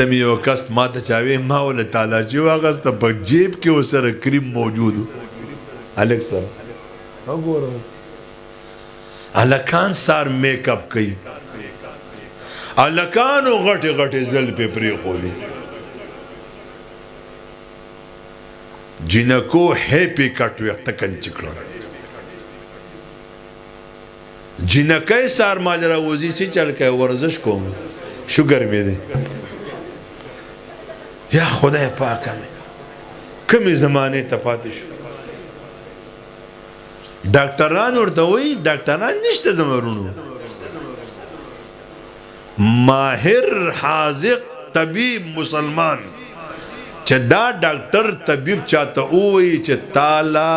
تم یو کس ما ته چاوي ما ول تعالی چې واغست په جیب کې وسره کریم موجود الک سره وګورم الکان سار میک اپ کوي الکانو غټه غټه زل په پری خولي جنکو هپی کټ وخت کنچ کړو جنکای سار ماجرا وزي سي چل کوي ورزش کوم شوګر مې دي یا خدای پاک مې کمی زمانه ته پاتې شو ډاکټران ورته وایي ډاکټران نشته زمرونو ماهر حاذق طبیب مسلمان چې دا ډاکټر طبیب چاته وایي چې تالا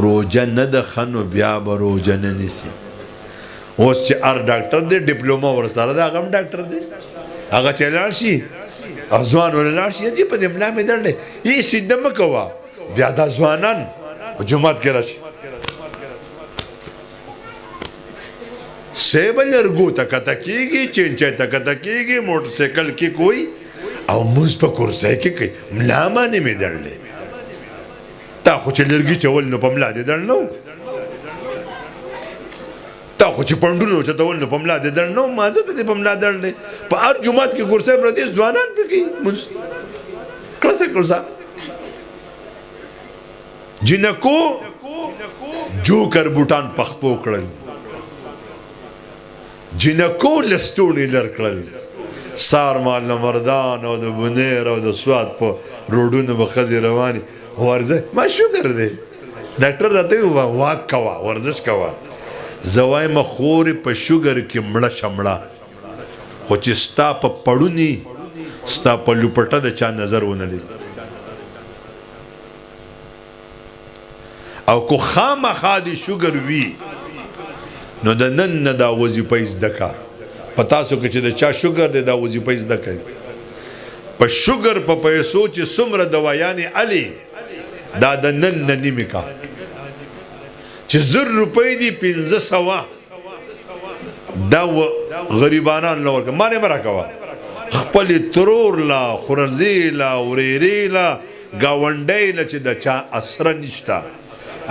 روزه نه د خنو بیا به روزه نه نیسي اوس چې هر ډاکټر دی ډیپلوما ورسره دی هغه هم ډاکټر دی هغه چې لاړ شي ځوان ورلاړ شي چې په دې ملا مې درد دی یې سیده مه کوه بیا دا ځوانان په جومات کې راشي سیبل لرګو ته کته کېږي چینچی ته کته کېږي موټرسایکل کې کوئی او موږ په کورسۍ کې کوي ملا باندې مې درد دی تا خو چې لرګي چول نو په ملا دې درد نه تا خو چې پنډونو چتول نو په ملا دې درد نه ما زه ته دې په ملا درد دی په هر جومات کې کورسۍ پرتې ځوانان پې کوي کړسه کړسه جنکو جوکر بوټان پخپو کړل جنکو لستوڼي لر کړل سار مال مردان او د بنیر او د سوات په روډونو به ښځې روانې ورزش ما شوګر دی ډاکټر راته وویل واک کوه ورزش کوه زه وایم خورې په شوګر کې مړه شمړه خو چې ستا په پړوني ستا په لوپټه د چا نظر ونه لید او کو خامخا د شوګر وي نو د نن نه دا وظیفه زده کا په تاسو کې چې د چا شوګر دی دا وظیفه زده کوي په شوګر په پیسو چې څومره دوايانې علي دا د نن نه نیمې کا چې 1000 روپۍ دي 1500 دا غریبانان له ورکه مانې مه راکوه خپلې ترور لا خورزې لا ورېرې لا ګاونډۍ له چې د چا اسره نشته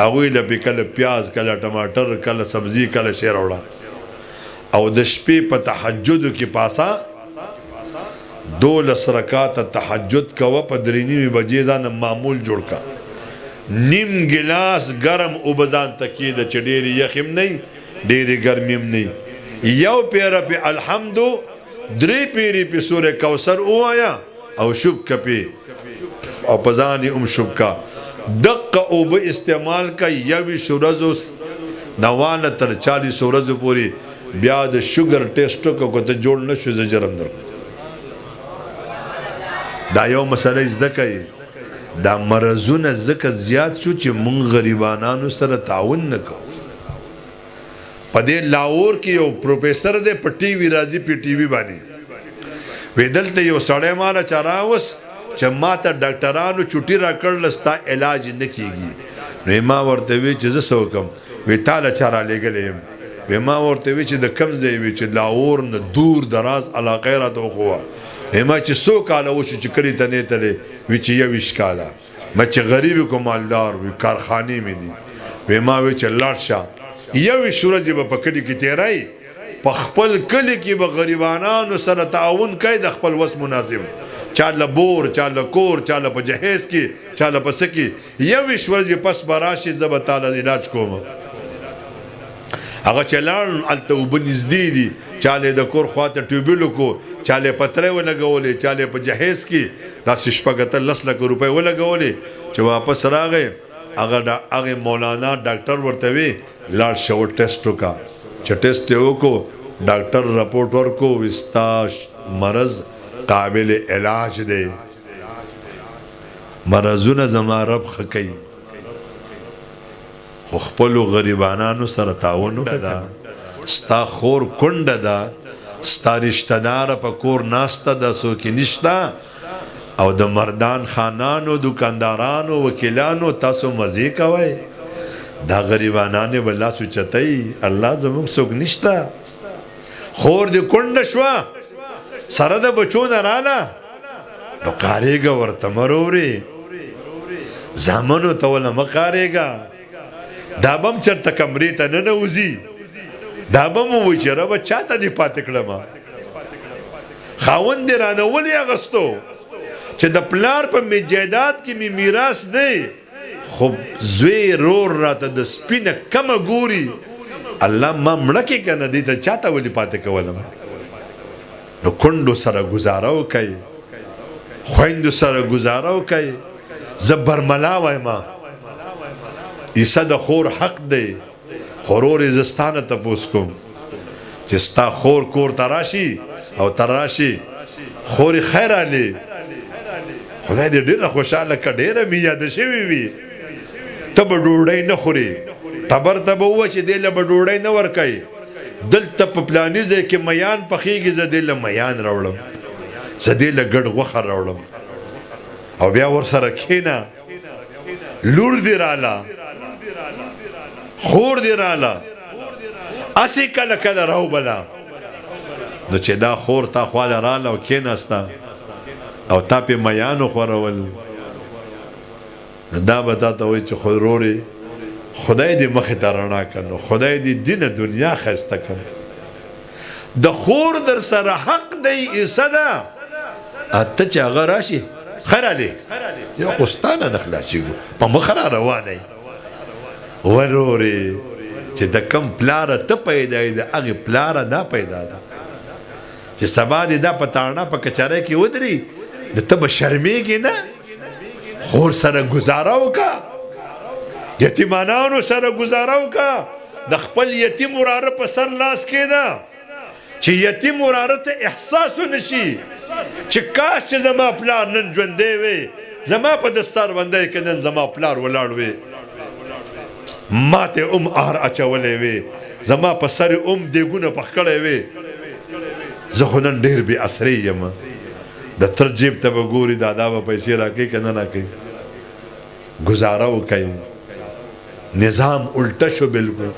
هغوی له پې کله پیاز کله ټماټر کله سبزي کله شی راوړه او د شپې په تهجدو کې پاسه 12 رکعاته تهجد کوه په 3:30 بجې ځان معمول جوړ کا نیم ګلاس ګرم اوبه ځان ته کېده چې ډېرې یخ هم نه ډېرې ګرمې هم نه یو پیره پې الحمدو 3 پیرې پې سورې کوثر ووایه او شوب که پې او په ځان یې هم شوب کا دقه اوبه استعمال کا 21 ورځو نوانه تر 40 ورځو پورې بیا د شوګر ټیسټ وکړه که ته جوړ نه شو زه جرم درکړم دا یو مسله زده کوي دا مرضونه ځکه زیات شو چې موږ غریبانانو سره تعاون نه کوو په دې لاهور کې یو پروفیسر دی په ټي وي راځي په ټي وي باندې وی دلته یو سړی ماله چا راوست چې ما ته ډاکټرانو چوټي راکړله ستا علاج نه کېږي نو ما ورته وی چې زه څه وکړم وی تا له چا رالیږلی یم وی ما ورته وی چې د کوم ځای وي چې لاهور نه دور دراز علاقې راته وښوه وی ما چې 100 کاله وشو چې کلي ته نه تللی وی چې 21 کاله ما چې غریب کو مالدار وي کارخانې مې دي وی ما وی چې لاړ شه 21 ورځې به په کلي کې تېرئ په خپل کلي کې به غریبانانو سره تعاون کوي د خپل وس مناسب چاله بور چاله کور چاله په جهیز کې چاله په څه کې 21 ورځې پس به راشي زه به تاله علاج کوم هغه چې لاړ هلته اوبه نږدې دي چاله د کور خواته ټیوبیل وکړو چاله پترې ولګولې چاله په جهیز کې داسې 10 لک روپۍ ولګولې چې واپس راغی هغه مولانا ډاکټر ورته وی لاړ شه ټیسټ وکړه چې ټیسټ یې وکړو ډاکټر رپورټ ورکړو وی ستا مرض قابل علاج دی مرضونه زما رب ښه کوي خو خپلو غریبانانو سره تعاون وکړه ستا خور کونډه ده ستا رشته داره په کور ناسته ده څوک یې نشته او د مردان خانانو دکاندارانو وکیلانو تاسو مزې کوئ دا غریبانانې به لاس اوچتئ الله زموږ څوک نشته خور دې کونډه شوه سره د بچو نه رااله نو قارېږه ورته مرورې زامنو ته وله مه قارېږه دا به هم چېرته کمرې ته ننوځي دا به م ووایي چې ربه چا ته دې پاتې کړمه خاوند دې رانه ولې اغوستو چې د پلار په جایداد کې مې میراث دی خو زوی رور راته د سپینه کمه ګوري الله ما مړه کې که نه دې ته چا ته ولې پاتې کولم نو کونډو سره ګزاره وکئ خویندو سره ګزاره وکئ زه برملا وایم عیسی د خور حق دی خو رور یې زه ستا نه تپوس کوم چې ستا خور کور ته راشي او ته راشي خور یې خیر علي خدای دې ډېره خوشحاله که ډېره مې یاده شوې وي ته به ډوډۍ نه خورې ټبر ته به ووایه چې دې له به ډوډۍ نه ورکوي دلته په پلاني ځای کې میان پخېږي زه دې له میان راوړم زه دې له ګډ غوښه راوړم او بیا ورسره کښېنه لور دې راله خور دې راله هسې کله کله راوبله نو چې دا خور تا خواله راله او کښېناسته او تا پې میان وخورول دا به تا ته وایي چې رورې خدای دې مخې ته رڼا کړه خدای دې دینه دنیا ښایسته کړه د خور در سره حق دی عیسی ده ته چې هغه راشي خیر علي یو خو ستا نه نه خلاصېږو په مخ را روانئ ورورې چې د کم پلاره ته پیدا یې د هغې پلاره دا پیدا ده چې سبا دې دا په تاڼه په کچرۍ کې ودري نو ته به شرمېږې نه خور سره ګزاره وکړه یتیمانانو سره ګزاره وکړه د خپل یتیم وراره په سر لاس کېده چې یتیم وراره ته احساس ونشي چې کاش چې زما پلار نن ژوندی وی زما په دستاربندۍ کې نن زما پلار ولاړ وی ما ته آر اچولی وی زما په سر دیګونه پخ کړی وی زه خو نن ډېر بې اثرې یم د تر جیب ته به ګوري دا به پیسې راکوي که نه راکوي گزاره وکړئ نظام الټه شو بالکل